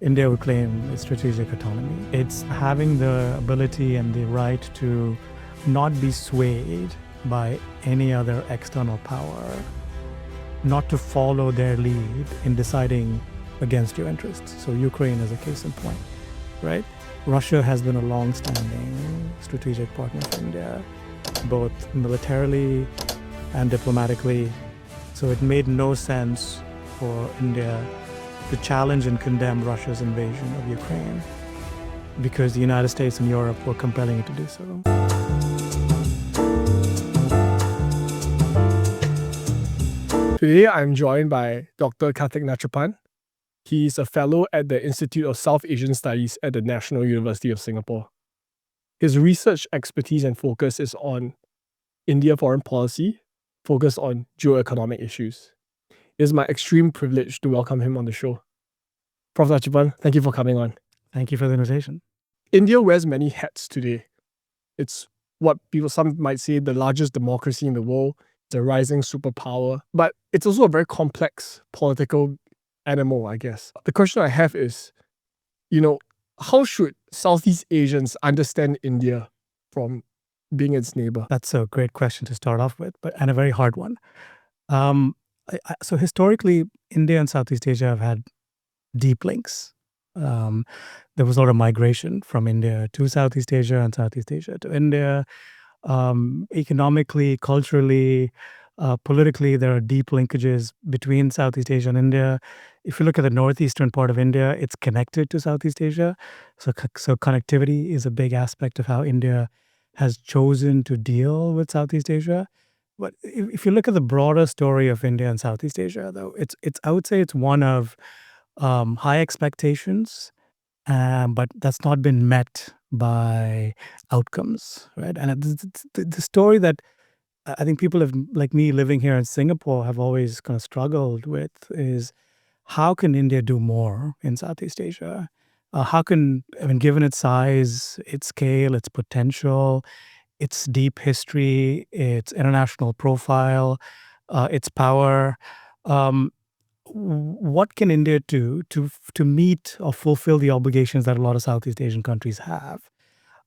India would claim its strategic autonomy. It's having the ability and the right to not be swayed by any other external power, not to follow their lead in deciding against your interests. So Ukraine is a case in point, right? Russia has been a long-standing strategic partner for India, both militarily and diplomatically. So it made no sense for India to challenge and condemn Russia's invasion of Ukraine because the United States and Europe were compelling it to do so. Today, I'm joined by Dr. Karthik Nachiappan. He is a fellow at the Institute of South Asian Studies at the National University of Singapore. His research expertise and focus is on India foreign policy, focused on geoeconomic issues. It is my extreme privilege to welcome him on the show. Prof. Nachiappan, thank you for coming on. Thank you for the invitation. India wears many hats today. It's what some might say the largest democracy in the world. It's a rising superpower, but it's also a very complex political animal, I guess. The question I have is, how should Southeast Asians understand India from being its neighbor? That's a great question to start off with, and a very hard one. So historically, India and Southeast Asia have had deep links. There was a lot of migration from India to Southeast Asia and Southeast Asia to India. Economically, culturally, politically, there are deep linkages between Southeast Asia and India. If you look at the northeastern part of India, it's connected to Southeast Asia. So connectivity is a big aspect of how India has chosen to deal with Southeast Asia. But if you look at the broader story of India and Southeast Asia, though, it's I would say it's one of high expectations, but that's not been met by outcomes, right? And the story that I think people have, like me living here in Singapore, have always kind of struggled with is how can India do more in Southeast Asia? Given its size, its scale, its potential, its deep history, its international profile, its power, what can India do to meet or fulfill the obligations that a lot of Southeast Asian countries have?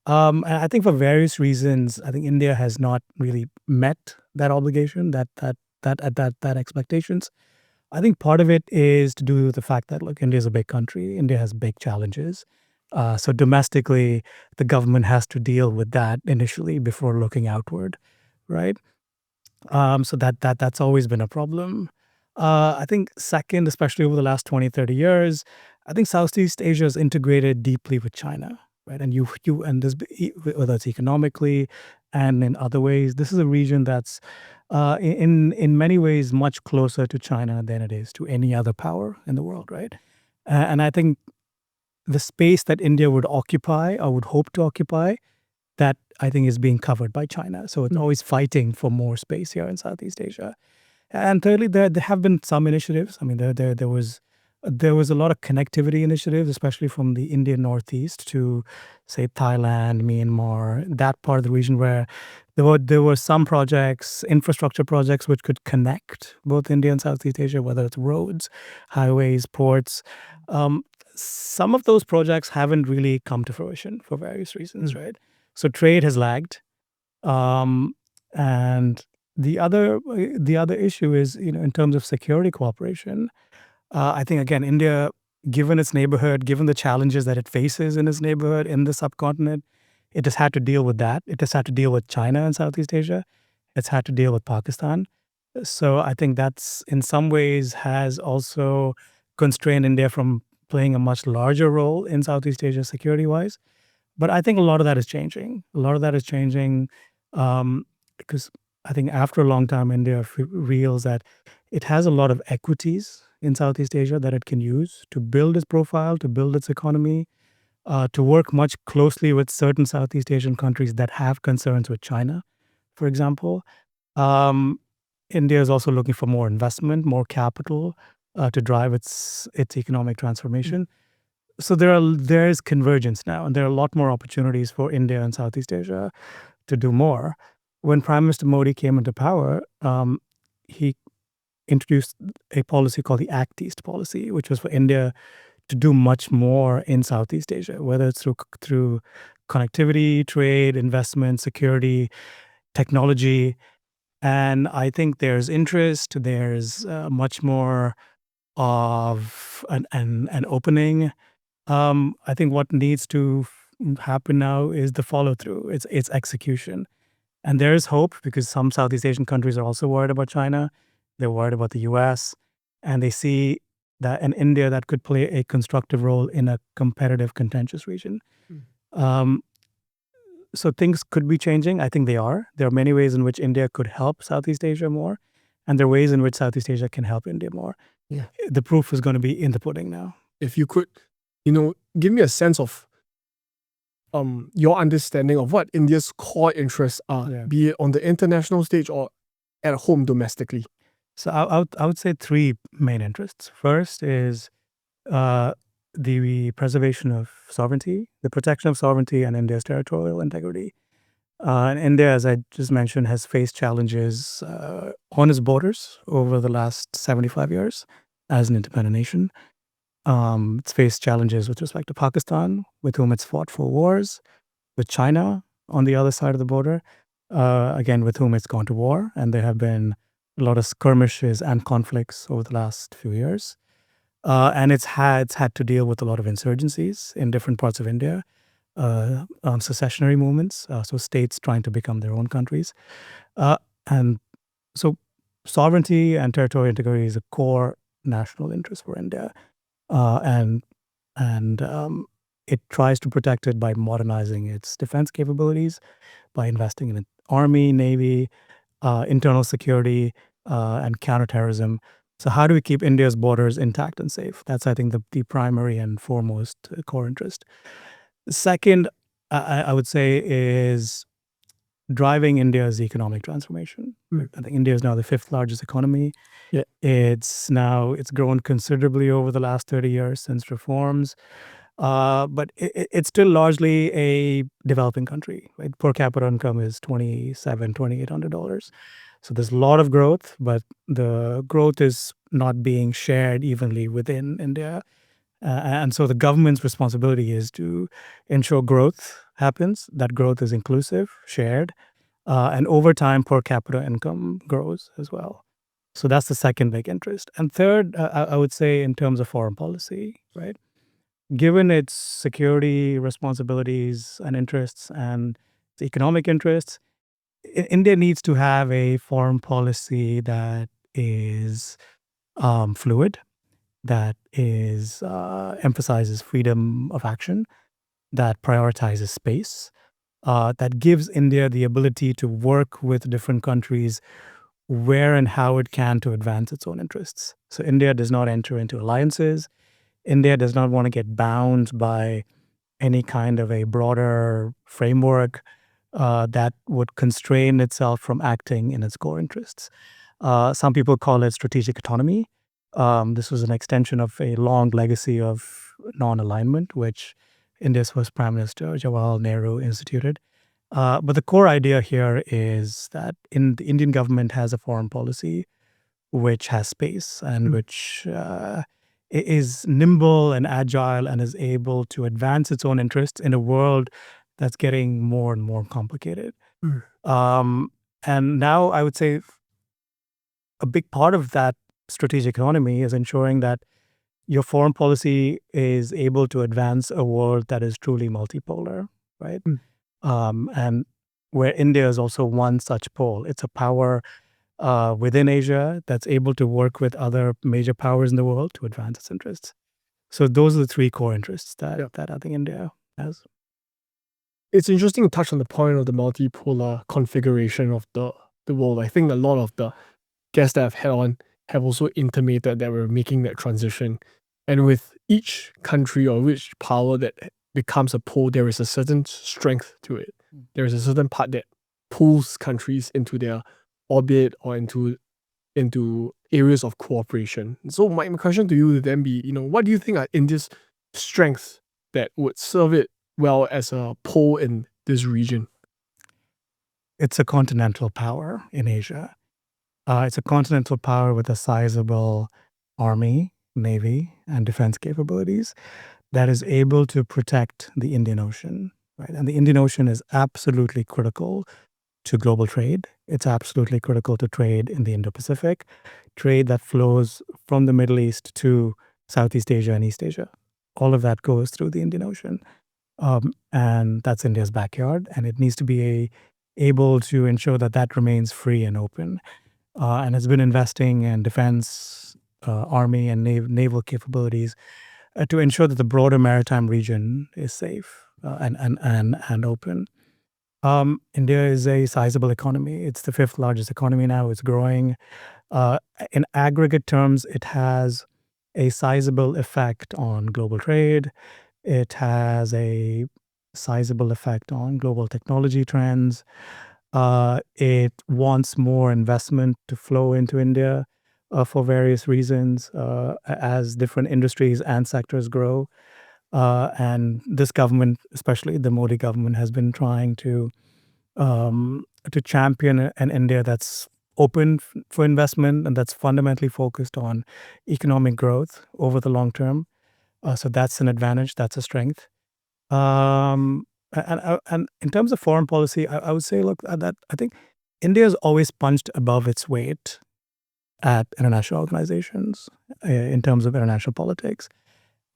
And I think for various reasons, I think India has not really met that obligation, that expectations. I think part of it is to do with the fact that, look, India is a big country. India has big challenges. So domestically, the government has to deal with that initially before looking outward, right? So that's always been a problem. I think second, especially over the last 20, 30 years, I think Southeast Asia is integrated deeply with China, right? And whether it's economically and in other ways, this is a region that's in many ways much closer to China than it is to any other power in the world, right? And I think the space that India would occupy or would hope to occupy, that I think is being covered by China. So it's always fighting for more space here in Southeast Asia. And thirdly, there have been some initiatives. I mean, there was a lot of connectivity initiatives, especially from the Indian Northeast to, say, Thailand, Myanmar, that part of the region where there were some projects, infrastructure projects, which could connect both India and Southeast Asia, whether it's roads, highways, ports. Some of those projects haven't really come to fruition for various reasons, right? So trade has lagged, and the other issue is, in terms of security cooperation. I think, again, India, given its neighborhood, given the challenges that it faces in its neighborhood, in the subcontinent, it has had to deal with that. It has had to deal with China and Southeast Asia. It's had to deal with Pakistan. So I think that's in some ways has also constrained India from playing a much larger role in Southeast Asia security-wise. But I think a lot of that is changing. Because I think after a long time, India realized that it has a lot of equities in Southeast Asia that it can use to build its profile, to build its economy, to work much closely with certain Southeast Asian countries that have concerns with China, for example. India is also looking for more investment, more capital to drive its economic transformation. So there is convergence now, and there are a lot more opportunities for India and Southeast Asia to do more. When Prime Minister Modi came into power, he introduced a policy called the Act East policy, which was for India to do much more in Southeast Asia, whether it's through connectivity, trade, investment, security, technology. And I think there's interest, there's much more of an opening. I think what needs to happen now is the follow through. It's execution, and there is hope because some Southeast Asian countries are also worried about China. They're worried about the U.S. and they see that in India that could play a constructive role in a competitive, contentious region. Um, so things could be changing. I think they are. There are many ways in which India could help Southeast Asia more, and there are ways in which Southeast Asia can help India more. Yeah. The proof is going to be in the pudding now. If you could, give me a sense of your understanding of what India's core interests are, be it on the international stage or at home domestically. So I would say three main interests. First is the preservation of sovereignty, the protection of sovereignty and India's territorial integrity. And India, as I just mentioned, has faced challenges on its borders over the last 75 years as an independent nation. It's faced challenges with respect to Pakistan, with whom it's fought 4 wars, with China on the other side of the border, again, with whom it's gone to war. And there have been a lot of skirmishes and conflicts over the last few years. And it's had to deal with a lot of insurgencies in different parts of India, secessionary movements, so states trying to become their own countries. And so sovereignty and territorial integrity is a core national interest for India. And it tries to protect it by modernizing its defense capabilities, by investing in an army, navy, internal security, and counterterrorism. So how do we keep India's borders intact and safe? That's, I think, the primary and foremost core interest. Second, I would say, is driving India's economic transformation. I think India is now the 5th largest economy. Yeah. It's grown considerably over the last 30 years since reforms. But it's still largely a developing country. Right? Per capita income is $2,700, $2,800. So there's a lot of growth, but the growth is not being shared evenly within India. And so the government's responsibility is to ensure growth happens, that growth is inclusive, shared, and over time per capita income grows as well. So that's the second big interest. And third, I would say in terms of foreign policy, right? Given its security responsibilities and interests and its economic interests, India needs to have a foreign policy that is fluid, that is emphasizes freedom of action, that prioritizes space, that gives India the ability to work with different countries where and how it can to advance its own interests. So India does not enter into alliances. India does not want to get bound by any kind of a broader framework that would constrain itself from acting in its core interests. Some people call it strategic autonomy. This was an extension of a long legacy of non-alignment, which India's first Prime Minister, Jawaharlal Nehru, instituted. But the core idea here is that the Indian government has a foreign policy which has space and which is nimble and agile and is able to advance its own interests in a world that's getting more and more complicated. And now I would say a big part of that strategic autonomy is ensuring that your foreign policy is able to advance a world that is truly multipolar, right? And where India is also one such pole. It's a power within Asia that's able to work with other major powers in the world to advance its interests. So those are the three core interests that I think India has. It's interesting to touch on the point of the multipolar configuration of the world. I think a lot of the guests that I've had on have also intimated that we're making that transition. And with each country or which power that becomes a pole, there is a certain strength to it. There is a certain part that pulls countries into their orbit or into areas of cooperation. So my question to you would then be, what do you think are India's strengths that would serve it well as a pole in this region? It's a continental power in Asia. It's a continental power with a sizable army navy and defense capabilities that is able to protect the Indian Ocean, right? And the Indian Ocean is absolutely critical to global trade. It's absolutely critical to trade in the Indo-Pacific, trade that flows from the Middle East to Southeast Asia and East Asia. All of that goes through the Indian Ocean. And that's India's backyard, and it needs to be able to ensure that that remains free and open. And has been investing in defense, army, and naval capabilities to ensure that the broader maritime region is safe and open. India is a sizable economy. It's the fifth largest economy now. It's growing. Uh, in aggregate terms, it has a sizable effect on global trade. It has a sizable effect on global technology trends. It wants more investment to flow into India for various reasons as different industries and sectors grow. And this government, especially the Modi government, has been trying to champion an India that's open for investment and that's fundamentally focused on economic growth over the long term. So that's an advantage. That's a strength. Um, and in terms of foreign policy, I would say, look, that I think India has always punched above its weight at international organizations in terms of international politics,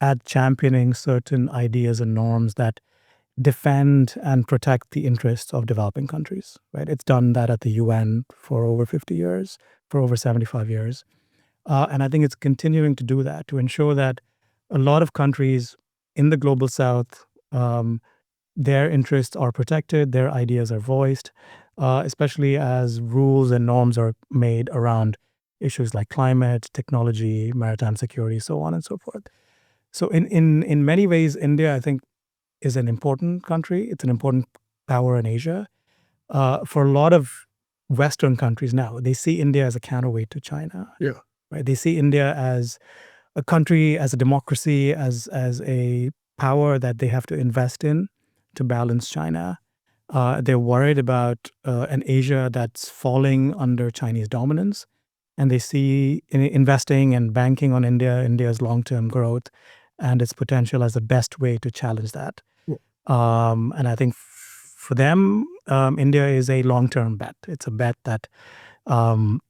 at championing certain ideas and norms that defend and protect the interests of developing countries, right? It's done that at the UN for over 50 years, for over 75 years. And I think it's continuing to do that to ensure that a lot of countries in the global south, their interests are protected, their ideas are voiced, especially as rules and norms are made around issues like climate, technology, maritime security, so on and so forth. So in many ways, India, I think, is an important country. It's an important power in Asia. For a lot of Western countries now, they see India as a counterweight to China. Yeah. Right? They see India as a country, as a democracy, as a power that they have to invest in to balance China. They're worried about an Asia that's falling under Chinese dominance, and they see investing and banking on India's long-term growth and its potential as the best way to challenge that. Yeah. And I think for them, India is a long-term bet. It's a bet that um,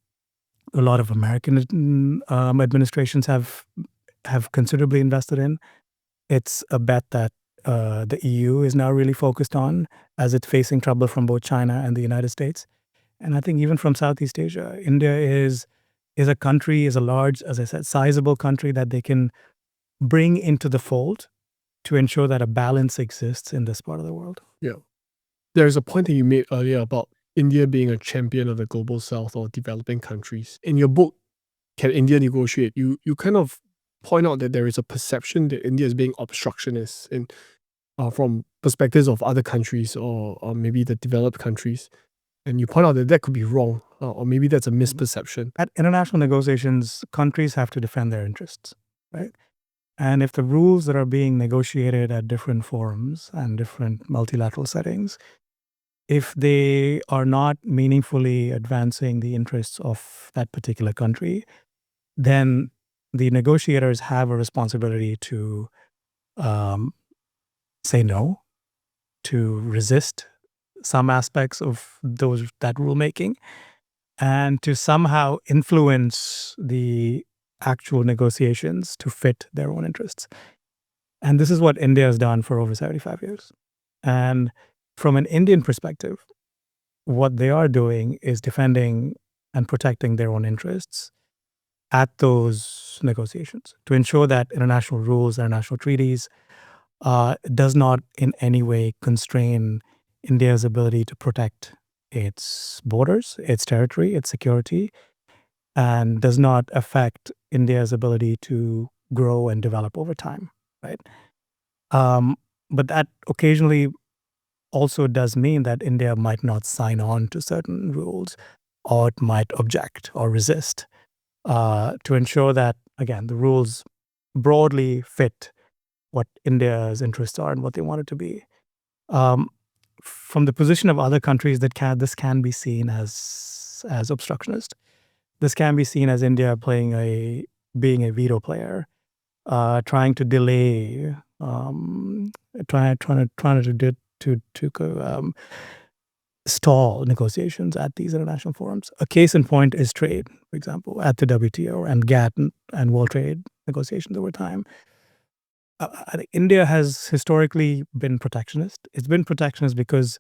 a lot of American administrations have considerably invested in. It's a bet that the EU is now really focused on as it's facing trouble from both China and the United States. And I think even from Southeast Asia, India is a country, is a large, as I said, sizable country that they can bring into the fold to ensure that a balance exists in this part of the world. Yeah. There's a point that you made earlier about India being a champion of the global south or developing countries. In your book, Can India Negotiate? You kind of point out that there is a perception that India is being obstructionist in from perspectives of other countries or maybe the developed countries. And you point out that that could be wrong, or maybe that's a misperception. At international negotiations, countries have to defend their interests, right? And if the rules that are being negotiated at different forums and different multilateral settings, if they are not meaningfully advancing the interests of that particular country, then the negotiators have a responsibility to say no, to resist some aspects of that rulemaking, and to somehow influence the actual negotiations to fit their own interests. And this is what India has done for over 75 years. And from an Indian perspective, what they are doing is defending and protecting their own interests at those negotiations to ensure that international rules, international treaties does not in any way constrain India's ability to protect its borders, its territory, its security, and does not affect India's ability to grow and develop over time, right? But that occasionally also does mean that India might not sign on to certain rules, or it might object or resist to ensure that, again, the rules broadly fit what India's interests are and what they want it to be. From the position of other countries, this can be seen as obstructionist. This can be seen as India playing a being a veto player, trying to delay, trying to stall negotiations at these international forums. A case in point is trade, for example, at the WTO and GATT and World Trade negotiations over time. I think India has historically been protectionist. It's been protectionist because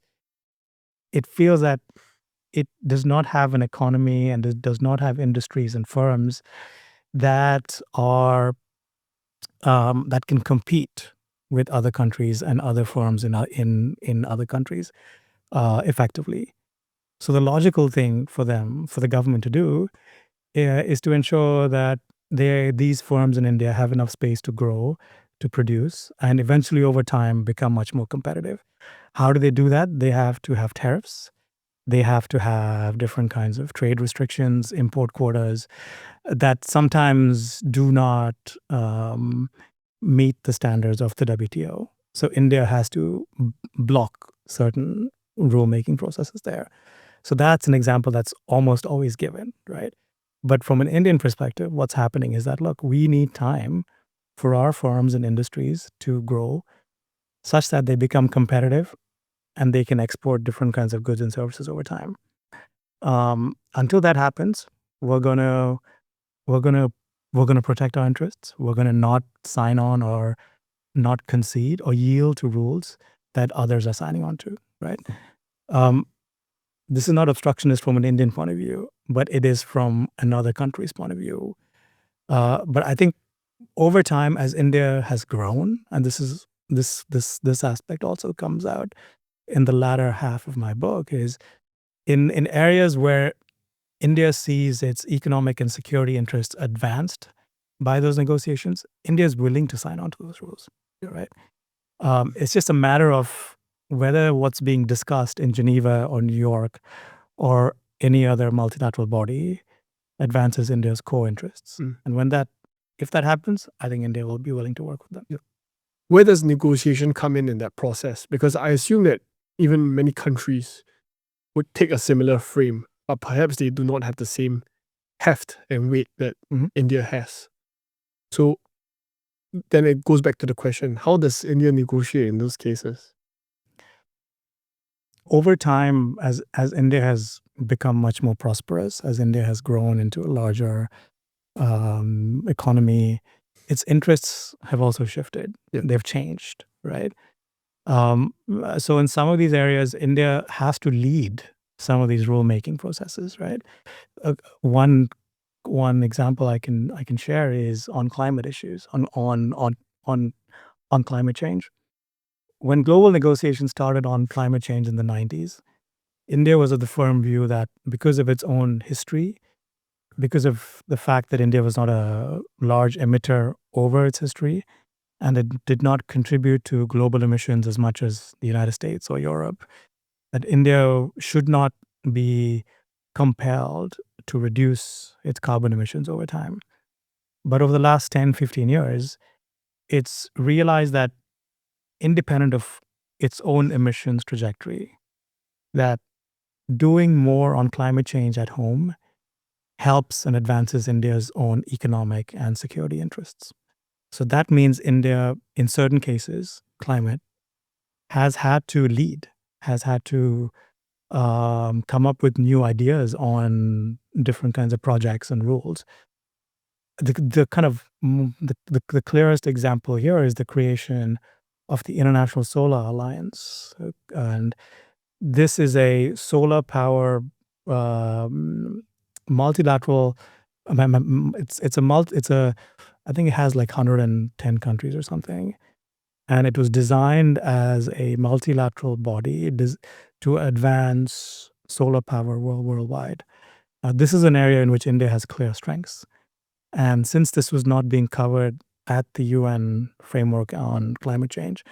it feels that it does not have an economy and it does not have industries and firms that are that can compete with other countries and other firms in other countries effectively. So the logical thing for them, for the government to do, is to ensure that these firms in India have enough space to grow, to produce, and eventually over time become much more competitive. How do they do that? They have to have tariffs. They have to have different kinds of trade restrictions, import quotas that sometimes do not meet the standards of the WTO. So India has to block certain rulemaking processes there. So that's an example that's almost always given, right? But from an Indian perspective, what's happening is that, look, we need time for our firms and industries to grow such that they become competitive and they can export different kinds of goods and services over time. Until that happens, we're gonna we're gonna we're gonna protect our interests. We're gonna not sign on or not concede or yield to rules that others are signing on to, right? Um, this is not obstructionist from an Indian point of view, but it is from another country's point of view. But I think over time, as India has grown, and this aspect also comes out in the latter half of my book, is in areas where India sees its economic and security interests advanced by those negotiations, India is willing to sign on to those rules, right? It's just a matter of whether what's being discussed in Geneva or New York or any other multilateral body advances India's core interests. And if that happens, I think India will be willing to work with them. Yeah. Where does negotiation come in that process? Because I assume that even many countries would take a similar frame, but perhaps they do not have the same heft and weight that India has. So then it goes back to the question, how does India negotiate in those cases? Over time, as India has become much more prosperous, as India has grown into a larger economy, its interests have also shifted. Yeah. They've changed, right? So in some of these areas, India has to lead some of these rulemaking processes, right? One example I can share is on climate issues, on climate change. When global negotiations started on climate change in the 90s, India was of the firm view that because of its own history, because of the fact that India was not a large emitter over its history, and it did not contribute to global emissions as much as the United States or Europe, that India should not be compelled to reduce its carbon emissions over time. But over the last 10, 15 years, it's realized that independent of its own emissions trajectory, that doing more on climate change at home helps and advances India's own economic and security interests. So that means India, in certain cases, climate, has had to lead, has had to come up with new ideas on different kinds of projects and rules. The kind of the clearest example here is the creation of the International Solar Alliance, and this is a solar power multilateral. It's a I think it has like 110 countries or something, and it was designed as a multilateral body to advance solar power worldwide. This is an area in which India has clear strengths. And since this was not being covered at the UN framework on climate change,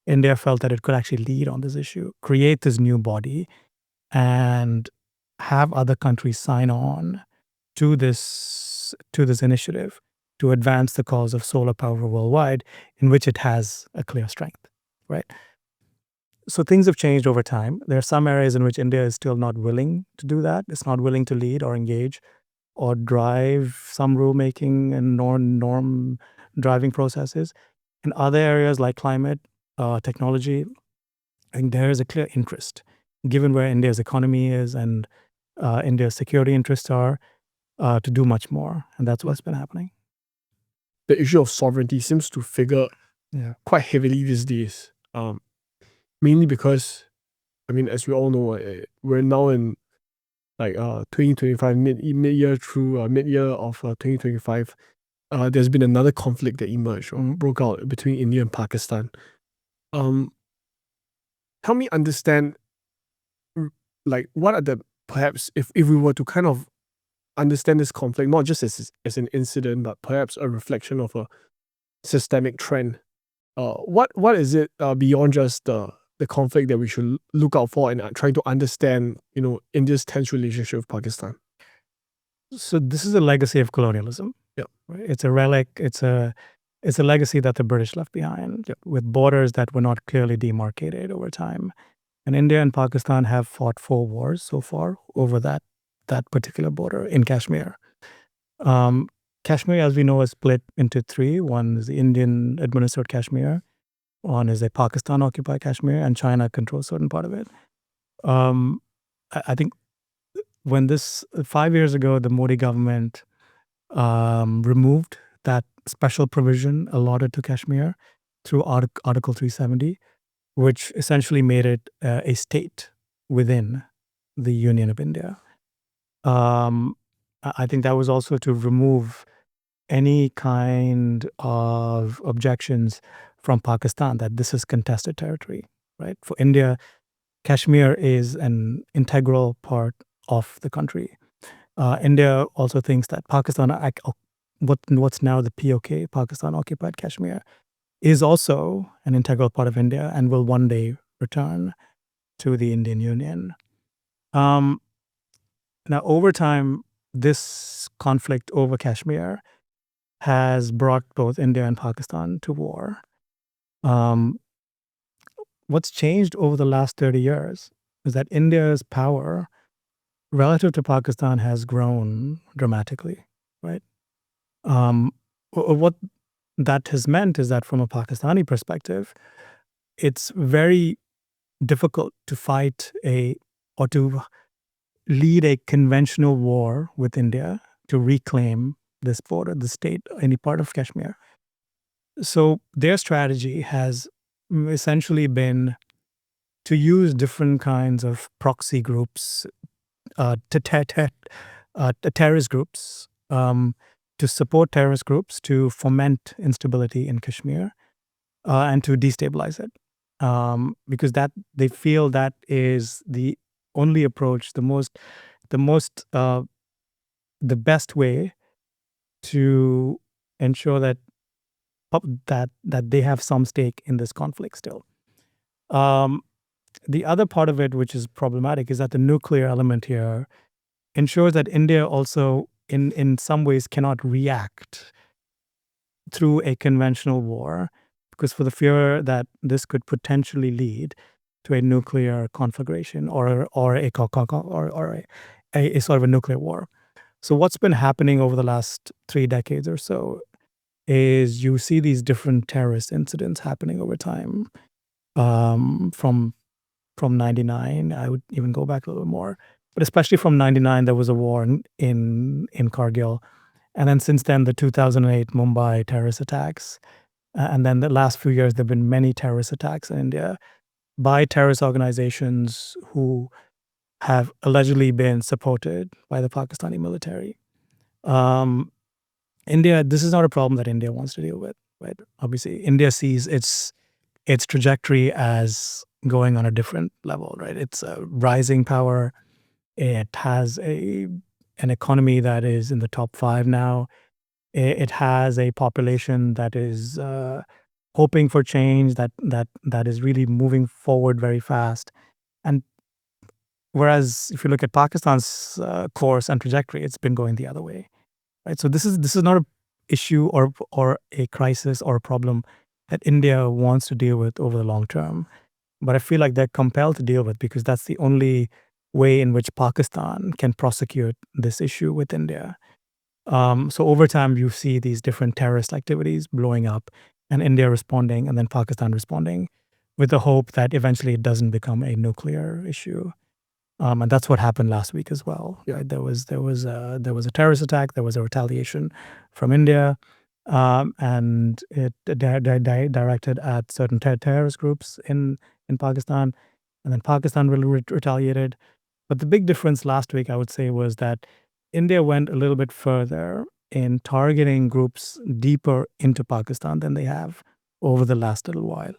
India felt that it could actually lead on this issue, create this new body, and have other countries sign on to this initiative to advance the cause of solar power worldwide, in which it has a clear strength, right? So things have changed over time. There are some areas in which India is still not willing to do that. It's not willing to lead or engage or drive some rulemaking and norm driving processes. In other areas like climate, technology, I think there is a clear interest, given where India's economy is and India's security interests are, to do much more, and that's what's been happening. The issue of sovereignty seems to figure quite heavily these days. Mainly because, I mean, as we all know, we're now in like 2025 mid-year through mid-year of 2025. There's been another conflict that emerged or broke out between India and Pakistan. Help me understand, like, what are the, perhaps if we were to kind of understand this conflict not just as an incident, but perhaps a reflection of a systemic trend. What is it beyond just the conflict that we should look out for and trying to understand, India's tense relationship with Pakistan? So this is a legacy of colonialism. Yeah. Right? It's a relic. It's a legacy that the British left behind, with borders that were not clearly demarcated over time. And India and Pakistan have fought 4 wars so far over that particular border in Kashmir. Kashmir, as we know, is split into 3. One is the Indian administered Kashmir, one is a Pakistan occupied Kashmir, and China controls certain part of it. I think when 5 years ago, the Modi government removed that special provision allotted to Kashmir through Article 370, which essentially made it a state within the Union of India. I think that was also to remove any kind of objections from Pakistan that this is contested territory, right? For India, Kashmir is an integral part of the country. India also thinks that Pakistan, what's now the POK, Pakistan Occupied Kashmir, is also an integral part of India and will one day return to the Indian Union. Now, over time, this conflict over Kashmir has brought both India and Pakistan to war. What's changed over the last 30 years is that India's power relative to Pakistan has grown dramatically, right? What that has meant is that from a Pakistani perspective, it's very difficult to fight or to lead a conventional war with India to reclaim this border, the state, any part of Kashmir. So their strategy has essentially been to use different kinds of proxy groups, terrorist groups, to support terrorist groups, to foment instability in Kashmir, and to destabilize it, because that they feel that is the only approach, the best way to ensure that they have some stake in this conflict still. The other part of it, which is problematic, is that the nuclear element here ensures that India also, in some ways, cannot react through a conventional war, because for the fear that this could potentially lead to a nuclear conflagration or a sort of a nuclear war. So what's been happening over the last 3 decades or so is you see these different terrorist incidents happening over time. From 99, I would even go back a little more, but especially from 99, there was a war in Kargil, and then since then the 2008 Mumbai terrorist attacks, and then the last few years there've been many terrorist attacks in India by terrorist organizations who have allegedly been supported by the Pakistani military. India, this is not a problem that India wants to deal with, right? Obviously, India sees its trajectory as going on a different level, right? It's a rising power. It has an economy that is in the top 5 now. It has a population that is hoping for change, that is really moving forward very fast. And whereas if you look at Pakistan's course and trajectory, it's been going the other way, right? So this is not an issue or a crisis or a problem that India wants to deal with over the long term. But I feel like they're compelled to deal with because that's the only way in which Pakistan can prosecute this issue with India. So over time, you see these different terrorist activities blowing up, and India responding, and then Pakistan responding, with the hope that eventually it doesn't become a nuclear issue. And that's what happened last week as well. Yeah. Right? There was a terrorist attack. There was a retaliation from India, and it directed at certain terrorist groups in Pakistan, and then Pakistan retaliated. But the big difference last week, I would say, was that India went a little bit further in targeting groups deeper into Pakistan than they have over the last little while.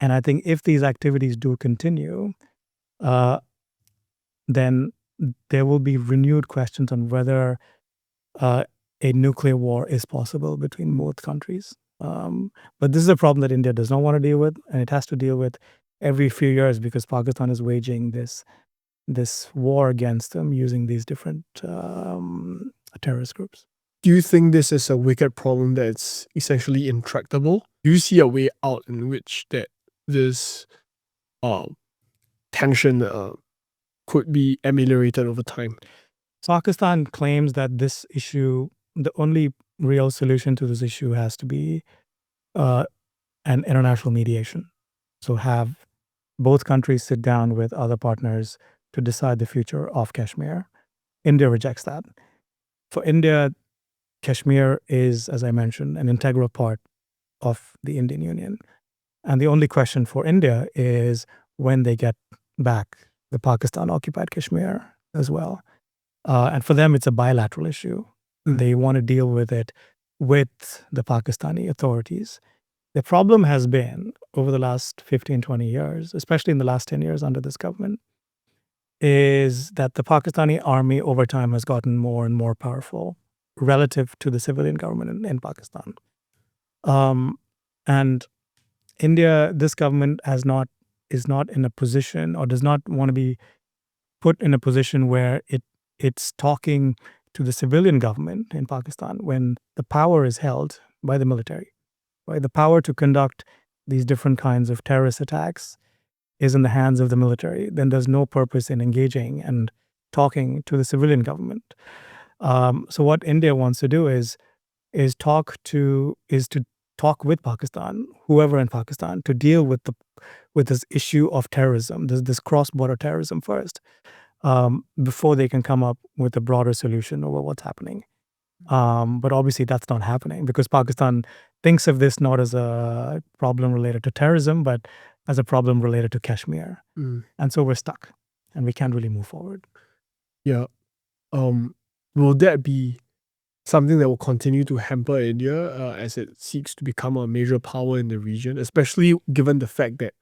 And I think if these activities do continue, uh, then there will be renewed questions on whether uh, a nuclear war is possible between both countries. But this is a problem that India does not want to deal with, and it has to deal with every few years because Pakistan is waging this war against them using these different terrorist groups. Do you think this is a wicked problem that's essentially intractable? Do you see a way out in which that this tension could be ameliorated over time? Pakistan claims that this issue, the only real solution to this issue has to be an international mediation. So have both countries sit down with other partners to decide the future of Kashmir. India rejects that. For India, Kashmir is, as I mentioned, an integral part of the Indian Union. And the only question for India is when they get back the Pakistan-occupied Kashmir as well. And for them, it's a bilateral issue. They want to deal with it with the Pakistani authorities. The problem has been over the last 15, 20 years, especially in the last 10 years under this government, is that the Pakistani army over time has gotten more and more powerful relative to the civilian government in Pakistan. And India, this government is not in a position or does not want to be put in a position where it's talking to the civilian government in Pakistan when the power is held by the military. Right? The power to conduct these different kinds of terrorist attacks is in the hands of the military. Then there's no purpose in engaging and talking to the civilian government. So what India wants to do is to talk with Pakistan, whoever in Pakistan, to deal with this issue of terrorism, this cross-border terrorism first, before they can come up with a broader solution over what's happening. But obviously that's not happening because Pakistan thinks of this not as a problem related to terrorism, but as a problem related to Kashmir. And so we're stuck and we can't really move forward. Yeah. Will that be something that will continue to hamper India as it seeks to become a major power in the region, especially given the fact that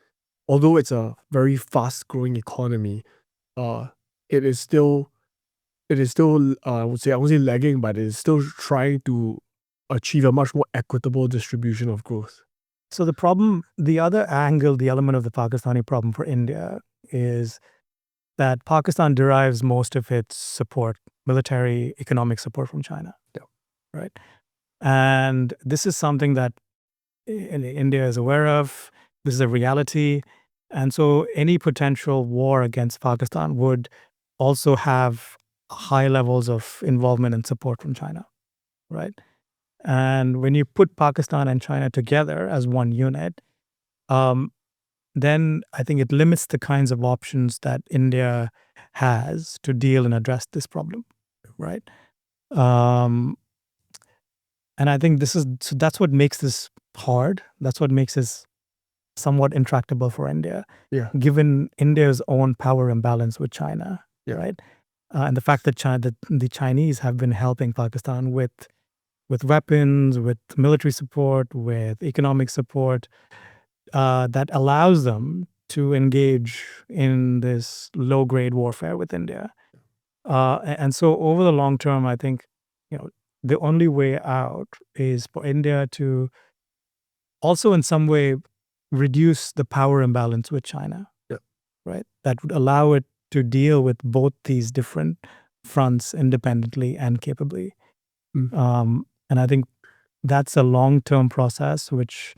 although it's a very fast-growing economy, it is still I won't say lagging, but it is still trying to achieve a much more equitable distribution of growth. So the problem, the other angle, the element of the Pakistani problem for India is that Pakistan derives most of its support, military, economic support from China. Yeah. Right? And this is something that India is aware of. This is a reality. And so any potential war against Pakistan would also have high levels of involvement and support from China, right? And when you put Pakistan and China together as one unit, then I think it limits the kinds of options that India has to deal and address this problem, right? And I think that's what makes this hard. That's what makes this somewhat intractable for India, given India's own power imbalance with China, right? And the fact that the Chinese have been helping Pakistan with weapons, with military support, with economic support, that allows them to engage in this low-grade warfare with India. And so over the long term, I think, the only way out is for India to also in some way reduce the power imbalance with China, right? That would allow it to deal with both these different fronts independently and capably. And I think that's a long-term process, which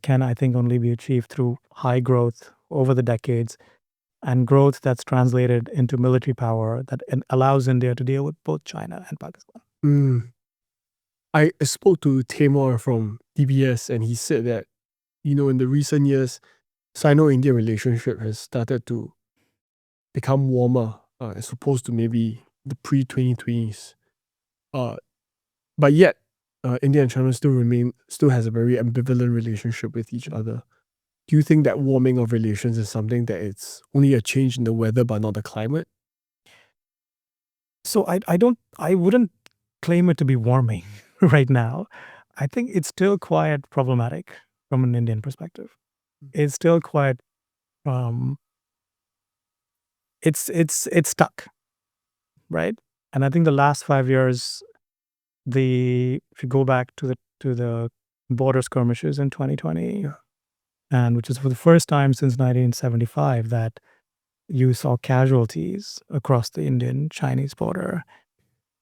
can, I think, only be achieved through high growth over the decades and growth that's translated into military power that allows India to deal with both China and Pakistan. I spoke to Tamor from DBS, and he said that, in the recent years, Sino-India relationship has started to become warmer as opposed to maybe the pre-2020s. But yet, India and China still has a very ambivalent relationship with each other. Do you think that warming of relations is something that it's only a change in the weather but not the climate? So I wouldn't claim it to be warming right now. I think it's still quite problematic from an Indian perspective. It's still quite it's stuck, right? And I think the last 5 years, if you go back to the border skirmishes in 2020, and which is for the first time since 1975 that you saw casualties across the Indian-Chinese border,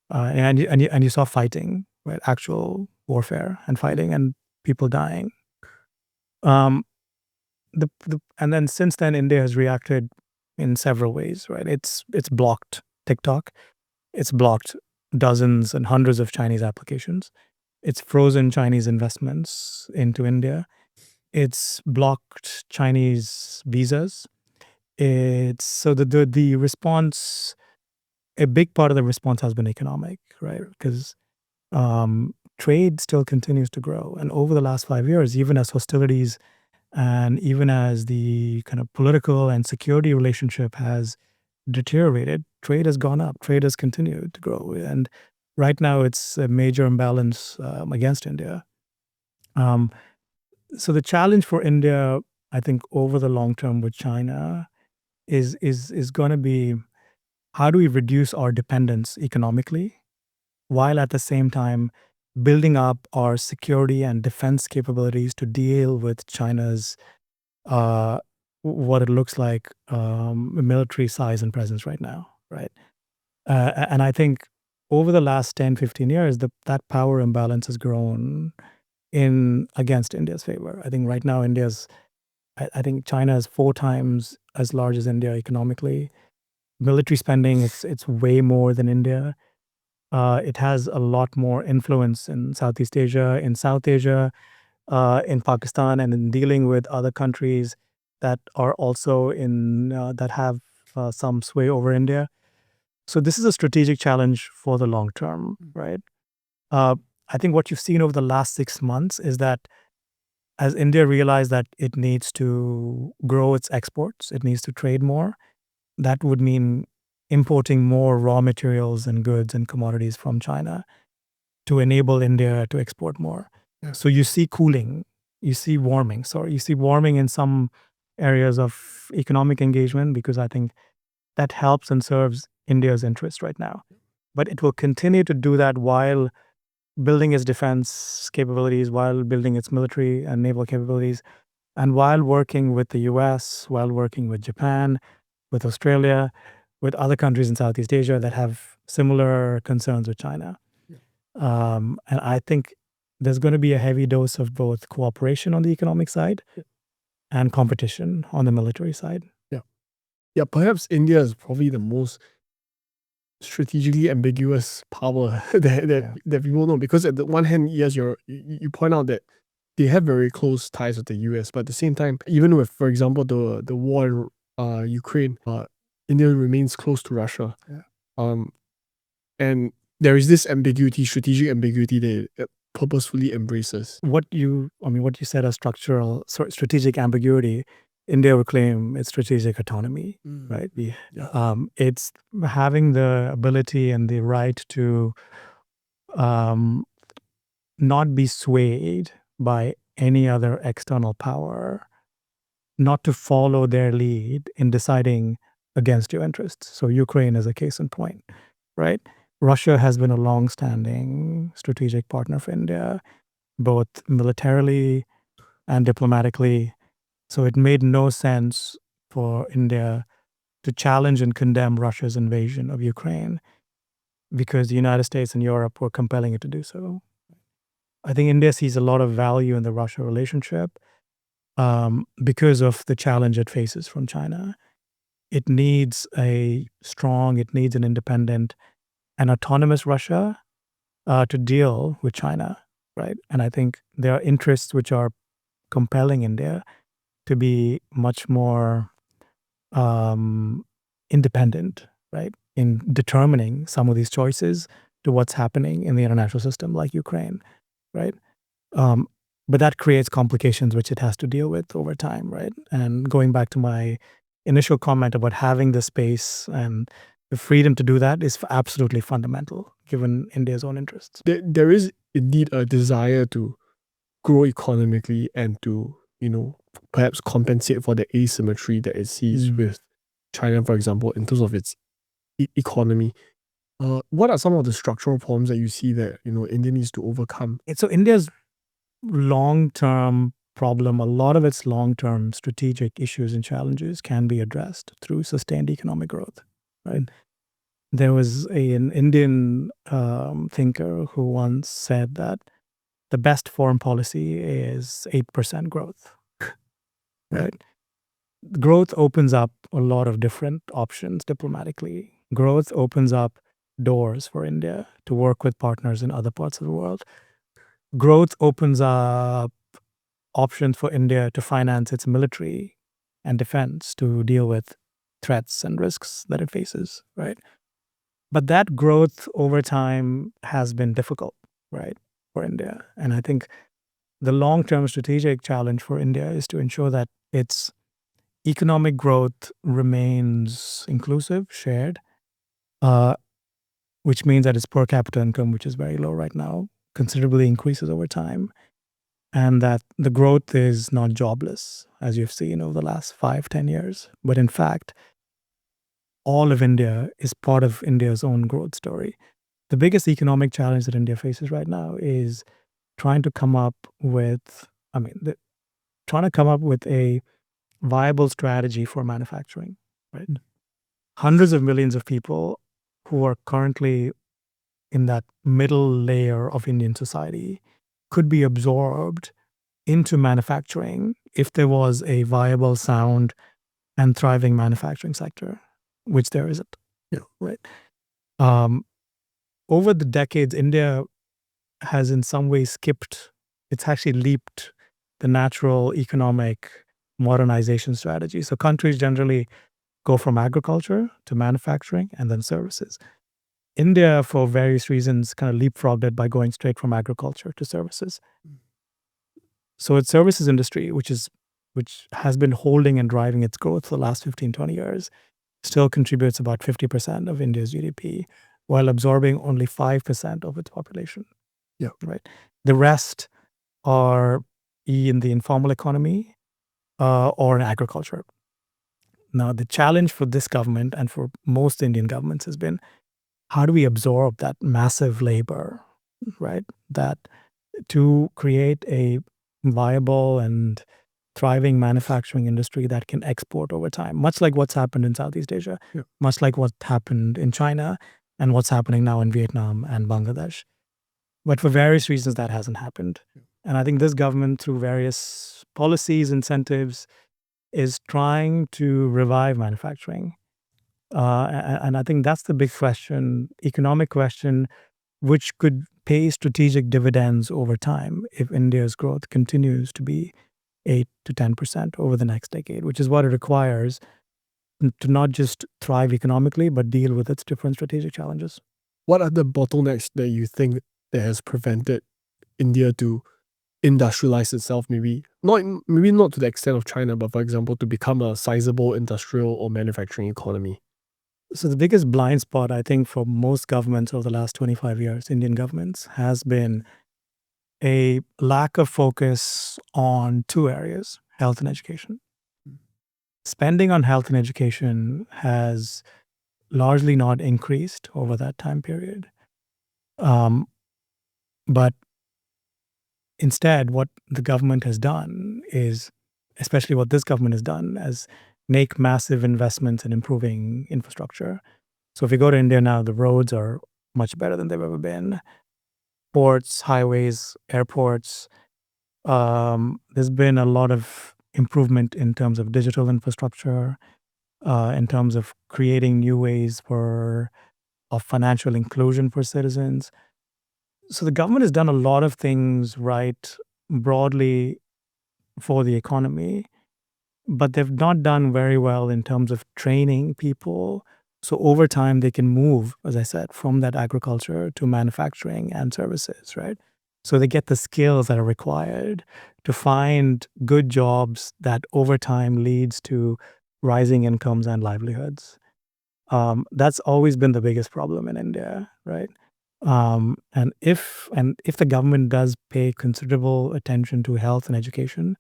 and you saw fighting, right? Actual warfare and fighting and people dying. Um, and then since then, India has reacted in several ways, right? It's blocked TikTok, it's blocked dozens and hundreds of Chinese applications, it's frozen Chinese investments into India, it's blocked Chinese visas. It's so the response, a big part of the response has been economic, right? Because trade still continues to grow, and over the last 5 years, even as hostilities and even as the kind of political and security relationship has deteriorated, trade has gone up. Trade has continued to grow, and right now it's a major imbalance against India. So the challenge for India, I think, over the long term with China is going to be, how do we reduce our dependence economically while at the same time building up our security and defense capabilities to deal with China's what it looks like military size and presence right now, right? And I think over the last 10, 15 years, that power imbalance has grown in against India's favor. I think right now I think China is 4 times as large as India economically. Military spending, it's way more than India. It has a lot more influence in Southeast Asia, in South Asia, in Pakistan, and in dealing with other countries that are also that have some sway over India. So this is a strategic challenge for the long term, right? I think what you've seen over the last 6 months is that as India realized that it needs to grow its exports, it needs to trade more, that would mean importing more raw materials and goods and commodities from China to enable India to export more. Yeah. So you see cooling, you see warming. You see warming in some areas of economic engagement because I think that helps and serves India's interest right now. But it will continue to do that while building its defense capabilities, while building its military and naval capabilities, and while working with the US, while working with Japan, with Australia, with other countries in Southeast Asia that have similar concerns with China. And I think there's going to be a heavy dose of both cooperation on the economic side and competition on the military side. Yeah, perhaps India is probably the most strategically ambiguous power that people know, because at the one hand, yes, you point out that they have very close ties with the US, but at the same time, even with, for example, the war in Ukraine, India remains close to Russia. And there is this ambiguity, strategic ambiguity that it purposefully embraces. What you said as strategic ambiguity, India would claim it's strategic autonomy, right? It's having the ability and the right to not be swayed by any other external power, not to follow their lead in deciding against your interests. So Ukraine is a case in point, right? Russia has been a long-standing strategic partner for India, both militarily and diplomatically. So it made no sense for India to challenge and condemn Russia's invasion of Ukraine because the United States and Europe were compelling it to do so. I think India sees a lot of value in the Russia relationship because of the challenge it faces from China. it needs an independent and autonomous Russia to deal with China, right? And I think there are interests which are compelling India to be much more independent, right, in determining some of these choices to what's happening in the international system, like Ukraine, right? Um, but that creates complications which it has to deal with over time, right? And going back to my initial comment about having the space and the freedom to do that is absolutely fundamental, given India's own interests. There is indeed a desire to grow economically and to, perhaps compensate for the asymmetry that it sees with China, for example, in terms of its economy. What are some of the structural problems that you see that, India needs to overcome? So India's long-term problem, a lot of its long-term strategic issues and challenges can be addressed through sustained economic growth, right? There was an Indian thinker who once said that the best foreign policy is 8% growth, right? Growth opens up a lot of different options diplomatically. Growth opens up doors for India to work with partners in other parts of the world. Growth opens up options for India to finance its military and defense to deal with threats and risks that it faces, right? But that growth over time has been difficult, right, for India. And I think the long-term strategic challenge for India is to ensure that its economic growth remains inclusive, shared, which means that its per capita income, which is very low right now, considerably increases over time, and that the growth is not jobless, as you've seen over the last 5-10 years, but in fact, all of India is part of India's own growth story. The biggest economic challenge that India faces right now is trying to come up with, trying to come up with a viable strategy for manufacturing, right? Hundreds of millions of people who are currently in that middle layer of Indian society could be absorbed into manufacturing if there was a viable, sound, and thriving manufacturing sector, which there isn't. Right. Over the decades, India has in some ways skipped, it's actually leaped the natural economic modernization strategy. So countries generally go from agriculture to manufacturing and then services. India, for various reasons, kind of leapfrogged it by going straight from agriculture to services. So its services industry, which has been holding and driving its growth for the last 15, 20 years, still contributes about 50% of India's GDP while absorbing only 5% of its population. Yeah. Right. The rest are in the informal economy or in agriculture. Now, the challenge for this government and for most Indian governments has been, how do we absorb that massive labor, right? That to create a viable and thriving manufacturing industry that can export over time, much like what's happened in Southeast Asia, much like what happened in China and what's happening now in Vietnam and Bangladesh. But for various reasons, that hasn't happened. And I think this government, through various policies, incentives, is trying to revive manufacturing. And I think that's the big question, economic question, which could pay strategic dividends over time if India's growth continues to be 8 to 10% over the next decade, which is what it requires to not just thrive economically, but deal with its different strategic challenges. What are the bottlenecks that you think that has prevented India to industrialize itself, maybe not to the extent of China, but for example, to become a sizable industrial or manufacturing economy? So the biggest blind spot, I think, for most governments over the last 25 years, Indian governments, has been a lack of focus on two areas: health and education. Spending on health and education has largely not increased over that time period. But instead, what the government has done is, especially what this government has done, is make massive investments in improving infrastructure. So if you go to India now, the roads are much better than they've ever been. Ports, highways, airports. There's been a lot of improvement in terms of digital infrastructure. in terms of creating new ways of financial inclusion for citizens. So the government has done a lot of things right broadly for the economy, but they've not done very well in terms of training people. So over time, they can move, as I said, from that agriculture to manufacturing and services, right? So they get the skills that are required to find good jobs that over time leads to rising incomes and livelihoods. That's always been the biggest problem in India, right? And if the government does pay considerable attention to health and education,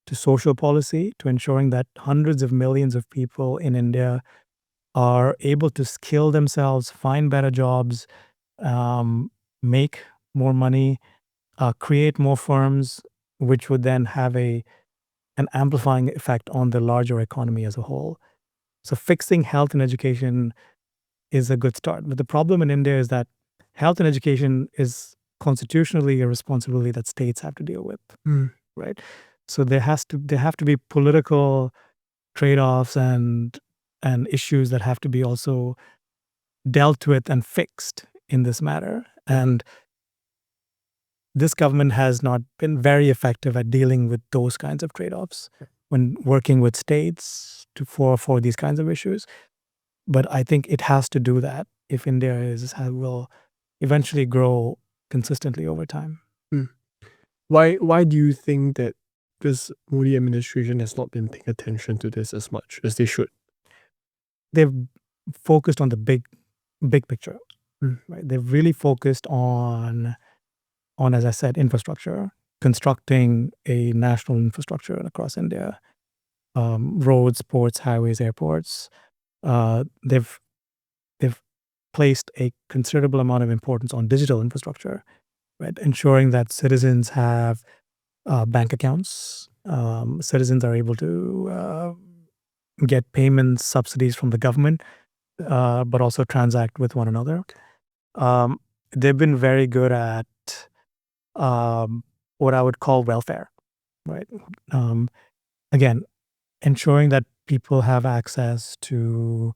to social policy, to ensuring that hundreds of millions of people in India are able to skill themselves, find better jobs, um, make more money, create more firms, which would then have an amplifying effect on the larger economy as a whole. So fixing health and education is a good start. But the problem in India is that health and education is constitutionally a responsibility that states have to deal with, right? So there have to be political trade-offs and issues that have to be also dealt with and fixed in this matter. And this government has not been very effective at dealing with those kinds of trade-offs when working with states for these kinds of issues. But I think it has to do that if India will eventually grow consistently over time. Why do you think that this Modi administration has not been paying attention to this as much as they should? They've focused on the big picture, right? They've really focused on, as I said, infrastructure, constructing a national infrastructure across India, roads, ports, highways, airports. They've placed a considerable amount of importance on digital infrastructure, right? Ensuring that citizens have bank accounts. Citizens are able to get payments, subsidies from the government, but also transact with one another. They've been very good at what I would call welfare, right? Again, ensuring that people have access to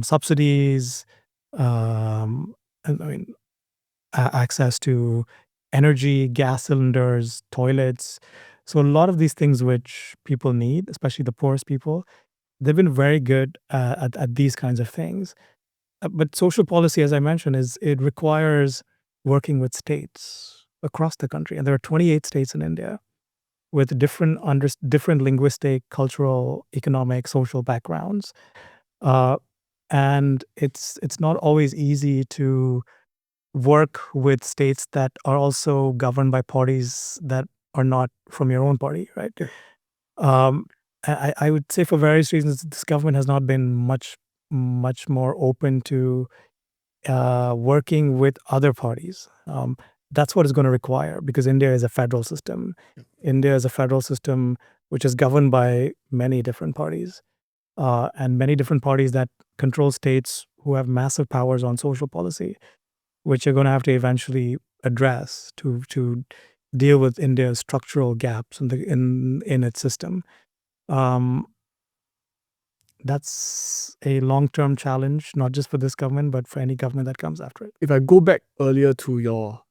subsidies, I mean, access to energy, gas cylinders, toilets. So a lot of these things which people need, especially the poorest people, they've been very good at these kinds of things. But social policy, as I mentioned, it requires working with states across the country, and there are 28 states in India with different linguistic, cultural, economic, social backgrounds, uh, and it's not always easy to work with states that are also governed by parties that are not from your own party, right? Um, I would say for various reasons, this government has not been much more open to working with other parties. That's what it's going to require because India is a federal system. India is a federal system which is governed by many different parties and many different parties that control states who have massive powers on social policy, which you're going to have to eventually address to deal with India's structural gaps in its system. Um, that's a long-term challenge, not just for this government, but for any government that comes after it. If I go back earlier to your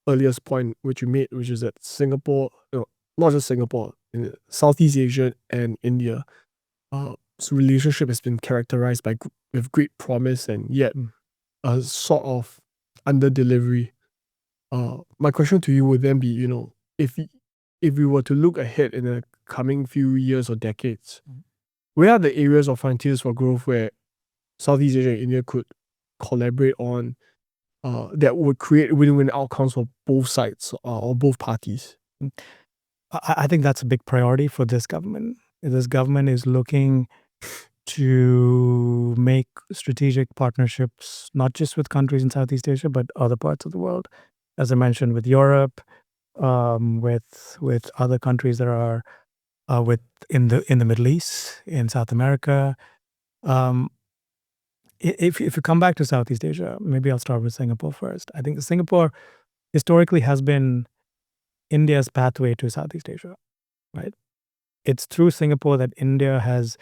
earliest point, which you made, which is that Singapore, not just Singapore, in Southeast Asia and India, relationship has been characterized by with great promise and yet a sort of under delivery. My question to you would then be, if we were to look ahead in the coming few years or decades, where are the areas of frontiers for growth where Southeast Asia and India could collaborate on that would create win-win outcomes for both sides or both parties? I think that's a big priority for this government. This government is looking to make strategic partnerships, not just with countries in Southeast Asia, but other parts of the world. As I mentioned, with Europe, with other countries that are in the Middle East, in South America. If you come back to Southeast Asia, maybe I'll start with Singapore first. I think Singapore historically has been India's pathway to Southeast Asia, right? It's through Singapore that India has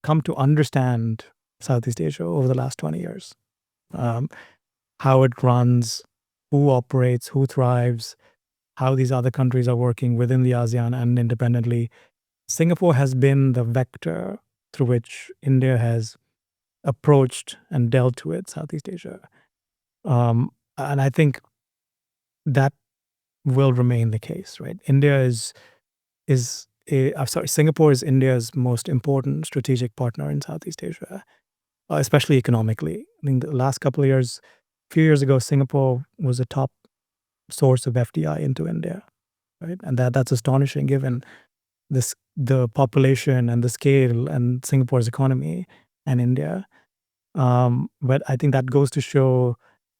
come to understand Southeast Asia over the last 20 years. How it runs, who operates, who thrives, how these other countries are working within the ASEAN and independently. Singapore has been the vector through which India has approached and dealt with Southeast Asia. And I think that will remain the case, right? Singapore is India's most important strategic partner in Southeast Asia, especially economically. I think the last couple of years, a few years ago, Singapore was a top source of FDI into India, right? And that's astonishing given the population and the scale and Singapore's economy and India. But I think that goes to show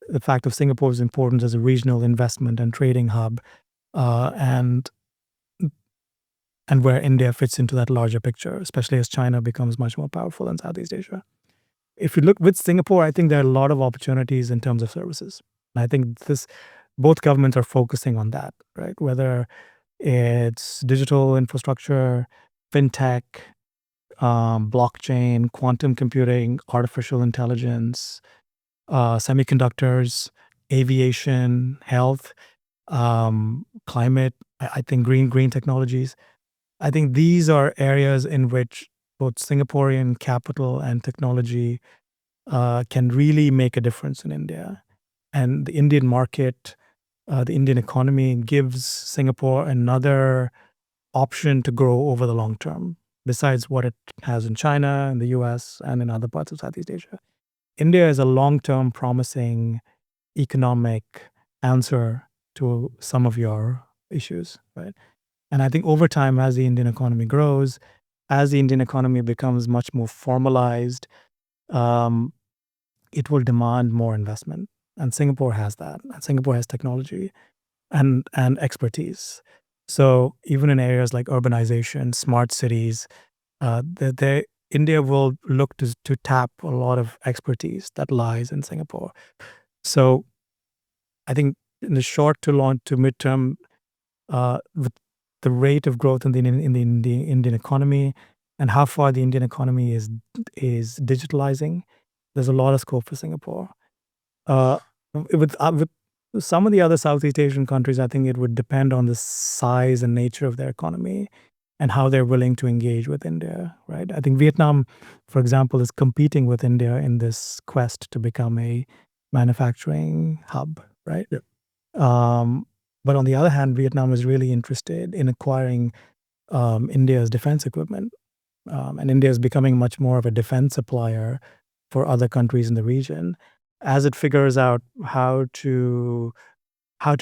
the fact of Singapore's importance as a regional investment and trading hub, and where India fits into that larger picture, especially as China becomes much more powerful in Southeast Asia. If you look with Singapore, I think there are a lot of opportunities in terms of services. And I think both governments are focusing on that, right? Whether it's digital infrastructure, fintech, blockchain, quantum computing, artificial intelligence, semiconductors, aviation, health, climate. I think green technologies. I think these are areas in which both Singaporean capital and technology can really make a difference in India. And the Indian market, the Indian economy gives Singapore another option to grow over the long term, besides what it has in China, in the US, and in other parts of Southeast Asia. India is a long-term promising economic answer to some of your issues, right? And I think over time, as the Indian economy grows, as the Indian economy becomes much more formalized, it will demand more investment. And Singapore has that. And Singapore has technology and expertise. So even in areas like urbanization, smart cities, India will look to tap a lot of expertise that lies in Singapore. So I think in the short to long to midterm, with the rate of growth in the Indian economy and how far the Indian economy is digitalizing, there's a lot of scope for Singapore. With some of the other Southeast Asian countries, I think it would depend on the size and nature of their economy and how they're willing to engage with India, right? I think Vietnam, for example, is competing with India in this quest to become a manufacturing hub, right? Yeah. But on the other hand, Vietnam is really interested in acquiring India's defense equipment. And India is becoming much more of a defense supplier for other countries in the region as it figures out how to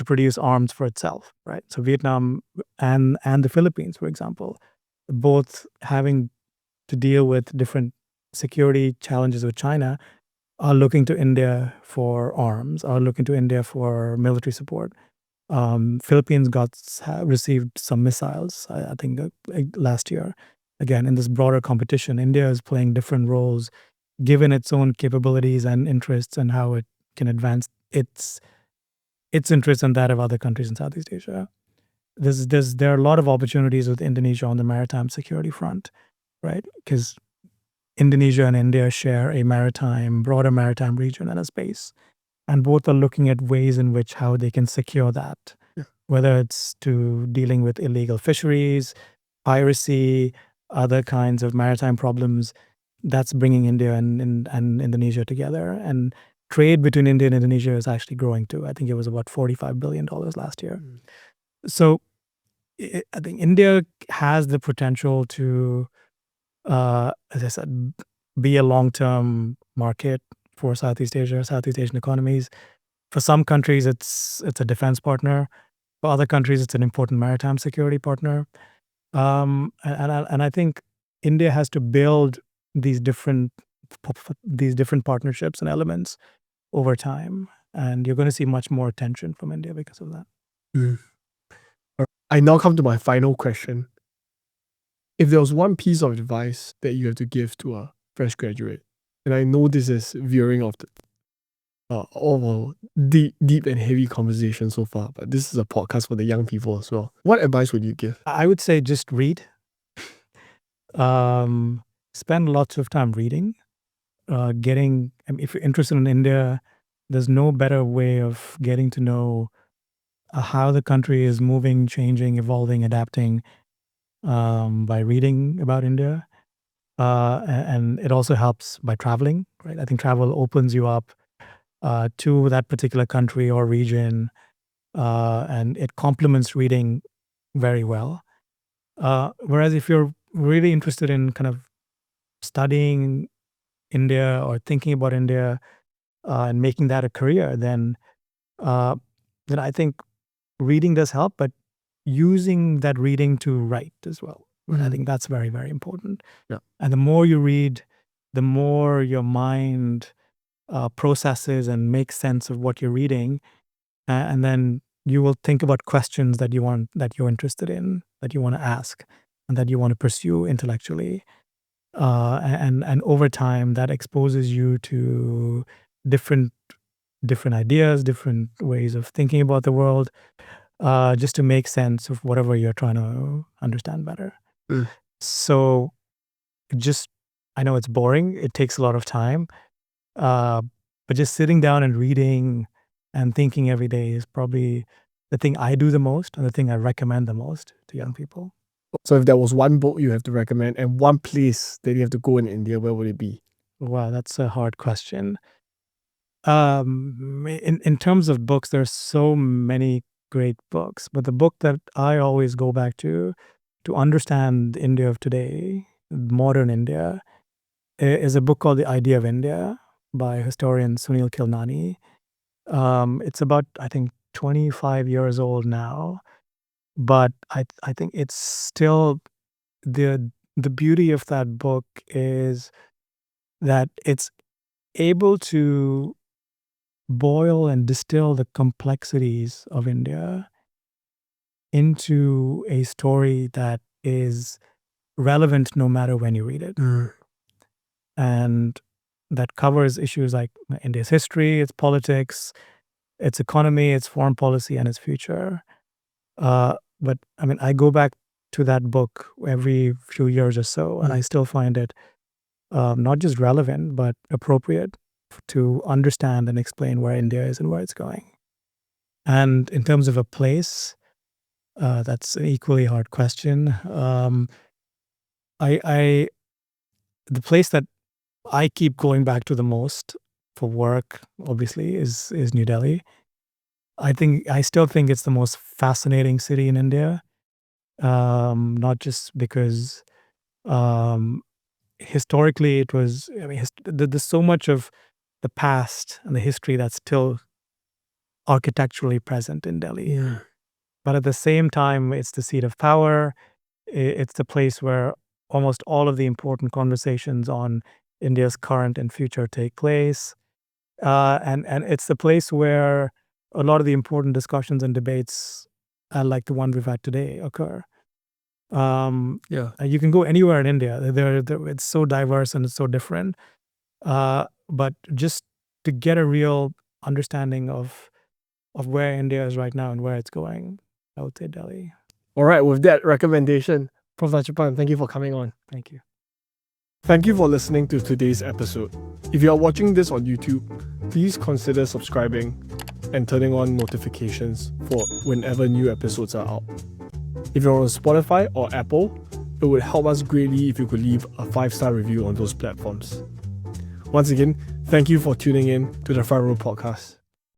produce arms for itself, right? So Vietnam and the Philippines, for example, both having to deal with different security challenges with China, are looking to India for arms, are looking to India for military support. Philippines received some missiles, I think, last year. Again, in this broader competition, India is playing different roles given its own capabilities and interests and how it can advance its interests and that of other countries in Southeast Asia. There are a lot of opportunities with Indonesia on the maritime security front, right? Because Indonesia and India share a broader maritime region and a space. And both are looking at ways in which how they can secure that, Yeah. whether it's to dealing with illegal fisheries, piracy, other kinds of maritime problems. That's bringing India and Indonesia together. And trade between India and Indonesia is actually growing too. I think it was about $45 billion last year. So I think India has the potential to, as I said, be a long-term market for Southeast Asian economies. For some countries, it's a defense partner. For other countries, it's an important maritime security partner. And I think India has to build these different partnerships and elements over time, and you're going to see much more attention from India because of that. I now come to my final question. If there was one piece of advice that you have to give to a fresh graduate, and I know this is veering off all deep and heavy conversation so far, but this is a podcast for the young people as well. What advice would you give? I would say just read. Spend lots of time reading, if you're interested in India, there's no better way of getting to know how the country is moving, changing, evolving, adapting by reading about India. And it also helps by traveling, right? I think travel opens you up to that particular country or region, and it complements reading very well. Whereas if you're really interested in kind of studying India or thinking about India and making that a career, uh, then I think reading does help, but using that reading to write as well. I think that's very, very important. Yeah. And the more you read, the more your mind processes and makes sense of what you're reading, and then you will think about questions that you're interested in, that you want to ask, and that you want to pursue intellectually. And over time, that exposes you to different different ideas, different ways of thinking about the world, just to make sense of whatever you're trying to understand better. So just, I know it's boring, it takes a lot of time, uh, but just sitting down and reading and thinking every day is probably the thing I do the most and the thing I recommend the most to young people. So if there was one book you have to recommend and one place that you have to go in India, where would it be? Wow, that's a hard question. In terms of books, there's so many great books, but the book that I always go back to understand India of today, modern India, is a book called The Idea of India by historian Sunil Kilnani. It's about, I think, 25 years old now, but I think it's still the beauty of that book is that it's able to boil and distill the complexities of India into a story that is relevant no matter when you read it. And that covers issues like India's history, its politics, its economy, its foreign policy, and its future. But I mean, I go back to that book every few years or so, and I still find it not just relevant, but appropriate to understand and explain where India is and where it's going. And in terms of a place, that's an equally hard question. I the place that I keep going back to the most for work, obviously, is New Delhi. I still think it's the most fascinating city in India, not just because historically it was. I mean, there's so much of the past and the history that's still architecturally present in Delhi. But at the same time, it's the seat of power. It's the place where almost all of the important conversations on India's current and future take place. And it's the place where a lot of the important discussions and debates, like the one we've had today, occur. You can go anywhere in India. It's so diverse and it's so different. But just to get a real understanding of where India is right now and where it's going, I would say Delhi. All right, with that recommendation, Prof. Nachiappan, thank you for coming on. Thank you. Thank you for listening to today's episode. If you are watching this on YouTube, please consider subscribing and turning on notifications for whenever new episodes are out. If you're on Spotify or Apple, it would help us greatly if you could leave a 5-star review on those platforms. Once again, thank you for tuning in to the Front Row Podcast.